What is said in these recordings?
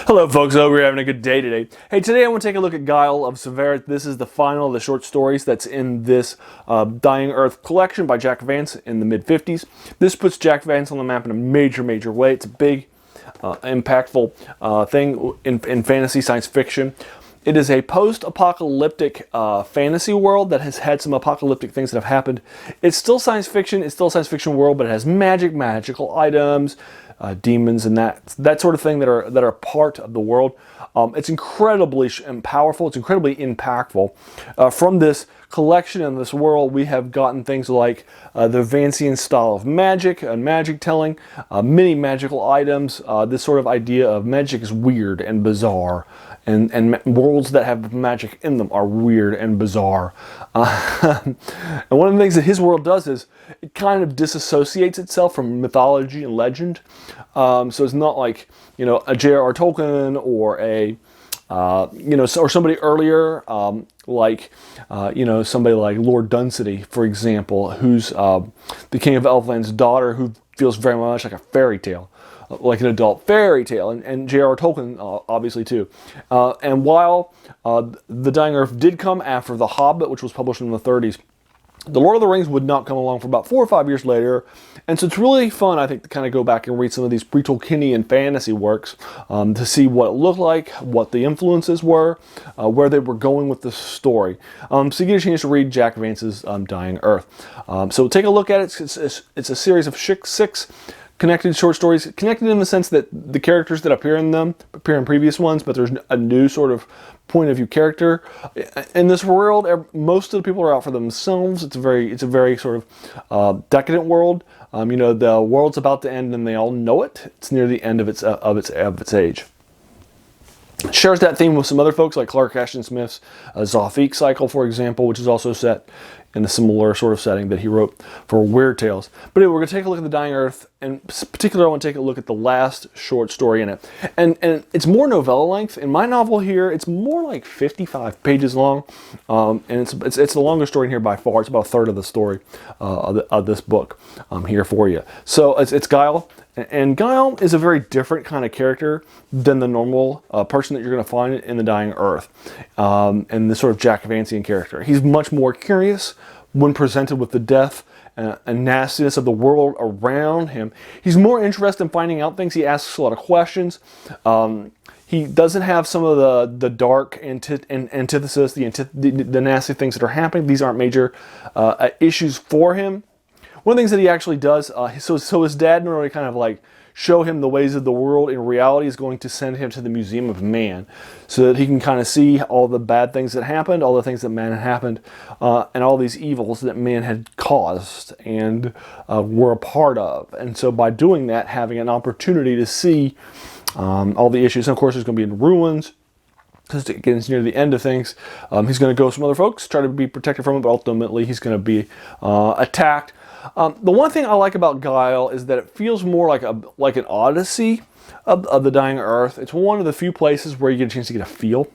Hello folks, hope you're having a good day today. Hey, today I want to take a look at Guyal of Sfere. This is the final of the short stories that's in this Dying Earth collection by Jack Vance in the mid-50s. This puts Jack Vance on the map in a major way. It's a big, impactful thing in fantasy science fiction. It is a post-apocalyptic fantasy world that has had some apocalyptic things that have happened. It's still science fiction. It's still a science fiction world, but it has magical items, demons, and that sort of thing that are part of the world. It's incredibly powerful. It's incredibly impactful. From this collection and this world, we have gotten things like the Vancian style of magic and magic telling, many magical items. This sort of idea of magic is weird and bizarre. And worlds that have magic in them are weird and bizarre. And one of the things that his world does is it kind of disassociates itself from mythology and legend. So it's not like, a J.r.r. Tolkien or or somebody earlier, somebody like Lord Dunsany, for example, who's the King of Elfland's daughter, who feels very much like a fairy tale. Like an adult fairy tale, and J.r.r. Tolkien obviously too. And while The Dying Earth did come after The Hobbit, which was published in the 30s, The Lord of the Rings would not come along for about 4 or 5 years later. And so it's really fun, I think, to kind of go back and read some of these pre-Tolkienian fantasy works to see what it looked like, what the influences were, where they were going with the story. So you get a chance to read Jack Vance's Dying Earth. So take a look at it. It's a series of six connected short stories, connected in the sense that the characters that appear in them appear in previous ones, but there's a new sort of point of view character. In this world, most of the people are out for themselves. It's a very sort of decadent world. The world's about to end, and they all know it. It's near the end of its age. It shares that theme with some other folks like Clark Ashton Smith's Zoffique cycle, for example, which is also set in a similar sort of setting that he wrote for Weird Tales. But anyway, we're going to take a look at The Dying Earth, and particularly I want to take a look at the last short story in it. And it's more novella length. In my novel here, it's more like 55 pages long, and it's the longest story in here by far. It's about a third of the story of this book here for you. So it's Guile. And Guile is a very different kind of character than the normal person that you're going to find in The Dying Earth, and this sort of Jack Vancian character. He's much more curious when presented with the death and nastiness of the world around him. He's more interested in finding out things. He asks a lot of questions. He doesn't have some of the dark antithesis, the nasty things that are happening. These aren't major issues for him. One of the things that he actually does, so his dad, in order to kind of like show him the ways of the world in reality, is going to send him to the Museum of Man so that he can kind of see all the bad things that happened, all the things that man had happened, and all these evils that man had caused and were a part of. And so by doing that, having an opportunity to see all the issues, and of course there's going to be in ruins, because it gets near the end of things. He's going to go with some other folks, try to be protected from it, but ultimately he's going to be attacked. The one thing I like about Guile is that it feels more like an odyssey of the Dying Earth. It's one of the few places where you get a chance to get a feel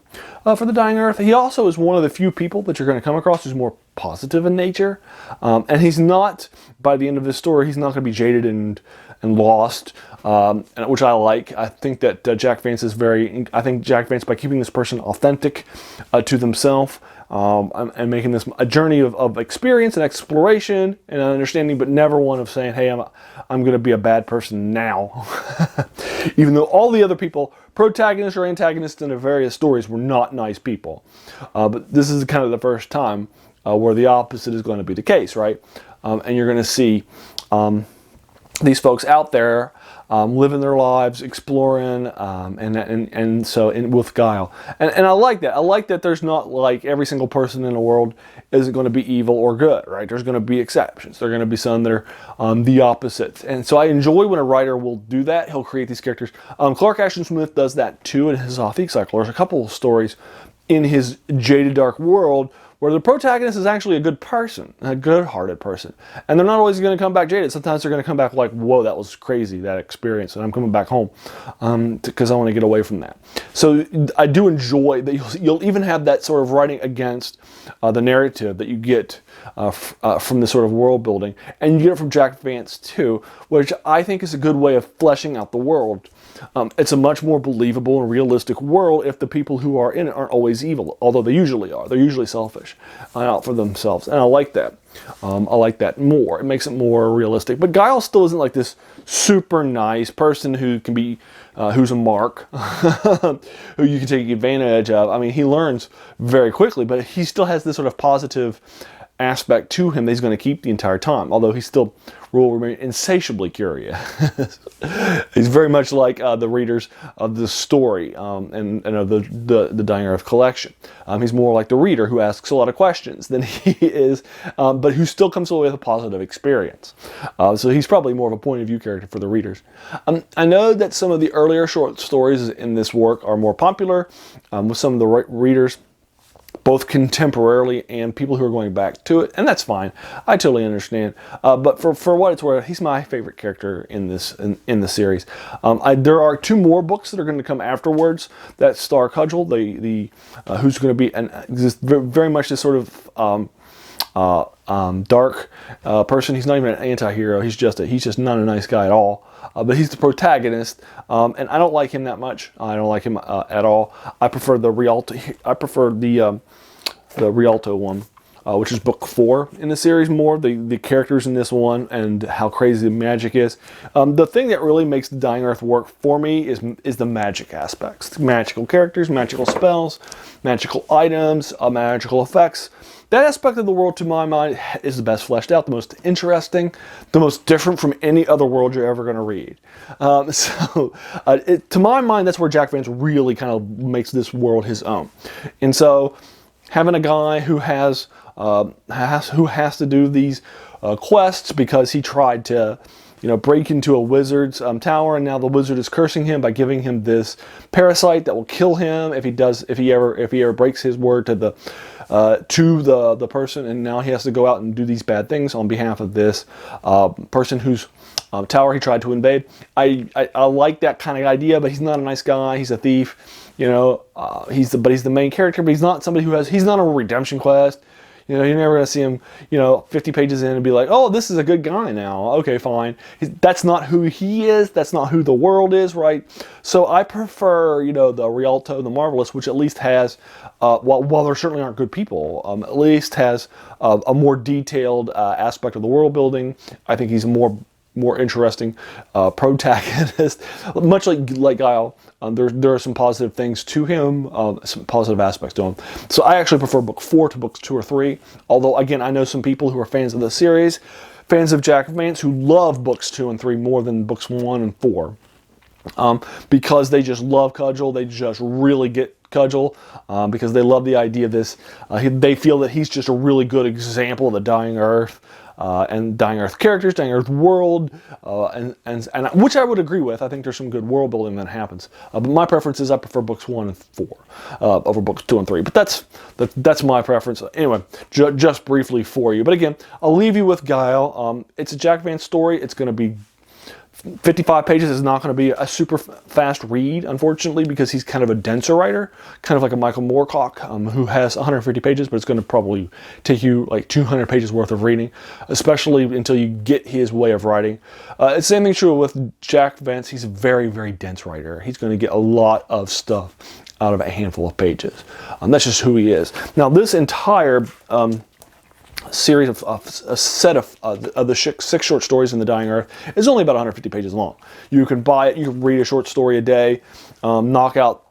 for the Dying Earth. He also is one of the few people that you're going to come across who's more positive in nature. And he's not, by the end of this story, he's not going to be jaded and lost, which I like. I think that Jack Vance by keeping this person authentic to themselves, and making this a journey of experience and exploration and understanding, but never one of saying, hey, I'm going to be a bad person now. Even though all the other people, protagonists or antagonists in the various stories, were not nice people. But this is kind of the first time where the opposite is going to be the case, right? And you're going to see these folks out there living their lives, exploring, and so with Guile. And I like that. I like that there's not like every single person in the world isn't going to be evil or good, right? There's going to be exceptions. There are going to be some that are the opposite. And so I enjoy when a writer will do that. He'll create these characters. Clark Ashton Smith does that too in his Zoffique cycle. There's a couple of stories in his jaded dark world where the protagonist is actually a good person, a good-hearted person. And they're not always going to come back jaded. Sometimes they're going to come back like, whoa, that was crazy, that experience, and I'm coming back home because I want to get away from that. So I do enjoy that you'll even have that sort of writing against the narrative that you get from this sort of world building. And you get it from Jack Vance too, which I think is a good way of fleshing out the world. it's a much more believable and realistic world if the people who are in it aren't always evil, although they usually are. They're usually selfish and out for themselves, and I like that. I like that more. It makes it more realistic. But Guile still isn't like this super nice person who can be, who's a mark, who you can take advantage of. I mean, he learns very quickly, but he still has this sort of positive aspect to him that he's going to keep the entire time, although he still will remain insatiably curious. He's very much like the readers of the story and of the Dying Earth collection. He's more like the reader who asks a lot of questions than he is, but who still comes away with a positive experience. So he's probably more of a point of view character for the readers. I know that some of the earlier short stories in this work are more popular with some of the readers, both contemporarily and people who are going back to it, and that's fine. I totally understand. But for what it's worth, he's my favorite character in this in the series. There are 2 more books that are going to come afterwards that star Cudgel, who's going to be very much this sort of dark person. He's not even an anti-hero. He's just not a nice guy at all. But he's the protagonist, and I don't like him that much. I don't like him at all. I prefer the Rialto. I prefer the Rialto one, which is book 4 in the series more. The characters in this one and how crazy the magic is. The thing that really makes the Dying Earth work for me is the magic aspects. Magical characters, magical spells, magical items, magical effects. That aspect of the world, to my mind, is the best fleshed out, the most interesting, the most different from any other world you're ever going to read. To my mind, that's where Jack Vance really kind of makes this world his own. And so, having a guy who has to do these quests because he tried to, break into a wizard's tower, and now the wizard is cursing him by giving him this parasite that will kill him if he ever breaks his word to the person, and now he has to go out and do these bad things on behalf of this person whose tower he tried to invade. I like that kind of idea, but he's not a nice guy. He's a thief. He's the main character, but he's not somebody he's not a redemption quest. You're never going to see him, 50 pages in and be like, oh, this is a good guy now. Okay, fine. That's not who he is. That's not who the world is, right? So I prefer, the Rialto, the Marvelous, which at least has, while there certainly aren't good people, at least has a more detailed aspect of the world building. I think he's a more interesting protagonist. Much like Guile, there are some positive things to him, some positive aspects to him. So I actually prefer book 4 to books 2 or 3. Although, again, I know some people who are fans of the series, fans of Jack Vance, who love books 2 and 3 more than books 1 and 4. Because they just love Cudgel. They just really get Cudgel because they love the idea of this. They feel that he's just a really good example of the Dying Earth. And Dying Earth characters, Dying Earth world, and which I would agree with. I think there's some good world building that happens. But my preference is I prefer books 1 and 4 over books 2 and 3. But that's my preference. Anyway, just briefly for you. But again, I'll leave you with Guile. It's a Jack Vance story. It's going to be 55 pages is not going to be a super fast read, unfortunately, because he's kind of a denser writer, kind of like a Michael Moorcock, who has 150 pages, but it's going to probably take you like 200 pages worth of reading, especially until you get his way of writing. It's the same thing true with Jack Vance. He's a very, very dense writer. He's going to get a lot of stuff out of a handful of pages. That's just who he is. Now, this entire series of a set of the 6 short stories in the Dying Earth is only about 150 pages long. You can buy it. You can read a short story a day. Knock out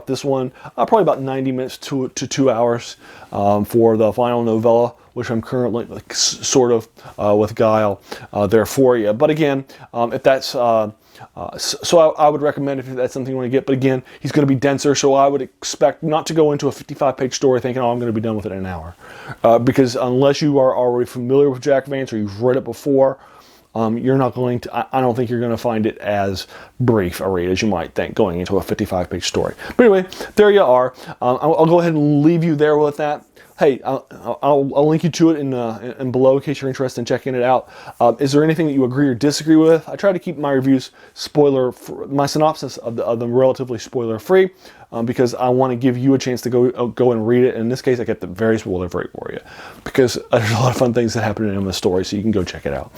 this one. Probably about 90 minutes to 2 hours for the final novella, which I'm currently with Guile there for you. But again, if that's so I would recommend if that's something you want to get. But again, he's going to be denser, so I would expect not to go into a 55-page story thinking, oh, I'm going to be done with it in an hour. Because unless you are already familiar with Jack Vance or you've read it before, you're not going to, I don't think you're going to find it as brief a read as you might think going into a 55-page story. But anyway, there you are. I'll go ahead and leave you there with that. Hey, I'll link you to it in below in case you're interested in checking it out. Is there anything that you agree or disagree with? I try to keep my reviews my synopsis of them relatively spoiler free because I want to give you a chance to go and read it. In this case, I kept it very spoiler free for you because there's a lot of fun things that happen in the story, so you can go check it out.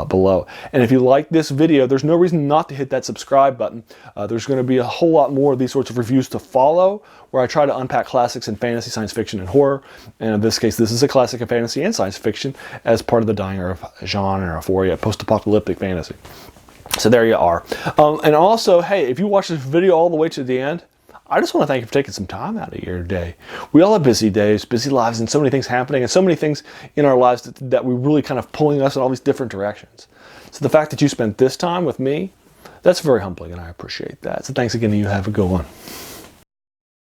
below. And if you like this video, there's no reason not to hit that subscribe button. There's going to be a whole lot more of these sorts of reviews to follow, where I try to unpack classics in fantasy, science fiction, and horror. And in this case, this is a classic of fantasy and science fiction as part of the dying era of genre for you, post-apocalyptic fantasy. So there you are. And also, hey, if you watch this video all the way to the end, I just want to thank you for taking some time out of your day. We all have busy days, busy lives, and so many things happening, and so many things in our lives that we really kind of pulling us in all these different directions. So the fact that you spent this time with me, that's very humbling, and I appreciate that. So thanks again, and you have a good one.